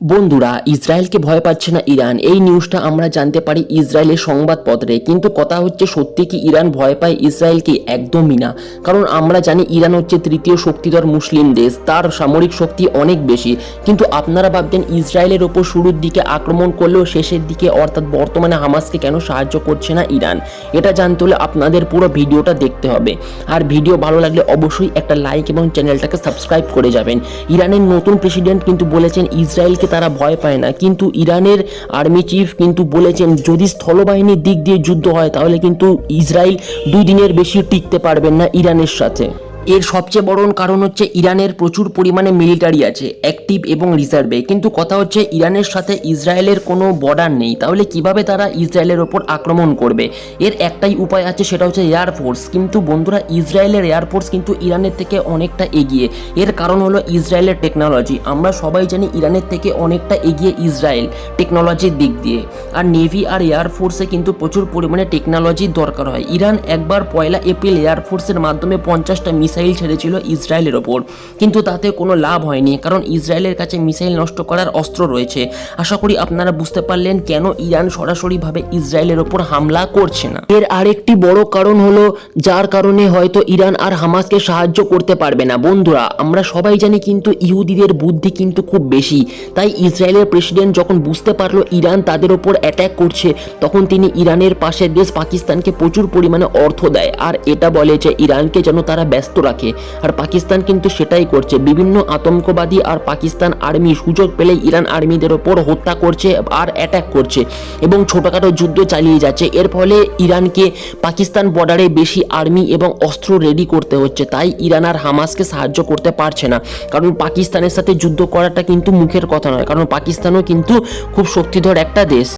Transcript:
বন্ধুরা, ইসরায়েলকে ভয় পাচ্ছে না ইরান, এই নিউজটা আমরা জানতে পারি ইসরায়েলের সংবাদপত্রে। কিন্তু কথা হচ্ছে, সত্যি কি ইরান ভয় পায় ইসরায়েলকে? একদমই না। কারণ আমরা জানি ইরান হচ্ছে তৃতীয় শক্তিধর মুসলিম দেশ, তার সামরিক শক্তি অনেক বেশি। কিন্তু আপনারা ভাবছেন ইসরায়েলের ওপর শুরুর দিকে আক্রমণ করলেও শেষের দিকে অর্থাৎ বর্তমানে হামাসকে কেন সাহায্য করছে না ইরান? এটা জানতে হলে আপনাদের পুরো ভিডিওটা দেখতে হবে। আর ভিডিও ভালো লাগলে অবশ্যই একটা লাইক এবং চ্যানেলটাকে সাবস্ক্রাইব করে যাবেন। ইরানের নতুন প্রেসিডেন্ট কিন্তু বলেছেন ইসরায়েলকে তারা ভয় পায় না, কিন্তু ইরানের আর্মি চিফ কিন্তু বলেছেন যদি স্থলবাহিনীর দিক দিয়ে যুদ্ধ হয় তাহলে কিন্তু ইসরায়েল 2 দিনের বেশি টিকতে পারবেন না ইরানের সাথে। এর সবচেয়ে বড় কারণ হচ্ছে ইরানের প্রচুর পরিমাণে মিলিটারি আছে, অ্যাক্টিভ এবং রিজার্ভে। কিন্তু কথা হচ্ছে ইরানের সাথে ইসরায়েলের কোনো বর্ডার নেই, তাহলে কিভাবে তারা ইসরায়েলের ওপর আক্রমণ করবে? এর একটাই উপায় আছে, সেটা হচ্ছে এয়ারফোর্স। কিন্তু বন্ধুরা, ইসরায়েলের এয়ারফোর্স কিন্তু ইরানের থেকে অনেকটা এগিয়ে। এর কারণ হলো ইসরায়েলের টেকনোলজি। আমরা সবাই জানি ইরানের থেকে অনেকটা এগিয়ে ইসরায়েল টেকনোলজির দিক দিয়ে। আর নেভি আর এয়ারফোর্সে কিন্তু প্রচুর পরিমাণে টেকনোলজির দরকার হয়। ইরান একবার 1 এপ্রিল এয়ারফোর্সের মাধ্যমে 50টা মিসাইল ছেড়েছিল ইসরায়েলের ওপর, কিন্তু তাতে কোনো লাভ হয়নি, কারণ ইসরায়েলের কাছে মিসাইল নষ্ট করার অস্ত্র রয়েছে। আশা করি আপনারা বুঝতে পারলেন কেন ইরান সরাসরিভাবে ইসরায়েলের ওপর হামলা করছে না। এর আরেকটি বড় কারণ হলো, যার কারণে হয়তো ইরান আর হামাসকে সাহায্য করতে পারবে না। বন্ধুরা, আমরা সবাই জানি কিন্তু ইহুদিদের বুদ্ধি কিন্তু খুব বেশি। তাই ইসরায়েলের প্রেসিডেন্ট যখন বুঝতে পারলো ইরান তাদের ওপর অ্যাটাক করছে, তখন তিনি ইরানের পাশের দেশ পাকিস্তানকে প্রচুর পরিমাণে অর্থ দেয়, আর এটা বলে যে ইরানকে যেন তারা ব্যস্ত রাখে। আর পাকিস্তান কিন্তু সেটাই করছে। বিভিন্ন আতঙ্কবাদী আর পাকিস্তান আর্মি সুযোগ পেলে ইরান আর্মিদের ওপর হত্যা করছে আর অ্যাটাক করছে এবং ছোটখাটো যুদ্ধ চালিয়ে যাচ্ছে। এর ফলে ইরানকে পাকিস্তান বর্ডারে বেশি আর্মি এবং অস্ত্র রেডি করতে হচ্ছে। তাই ইরান আর হামাসকে সাহায্য করতে পারছে না, কারণ পাকিস্তানের সাথে যুদ্ধ করাটা কিন্তু মুখের কথা নয়, কারণ পাকিস্তানও কিন্তু খুব শক্তিধর একটা দেশ।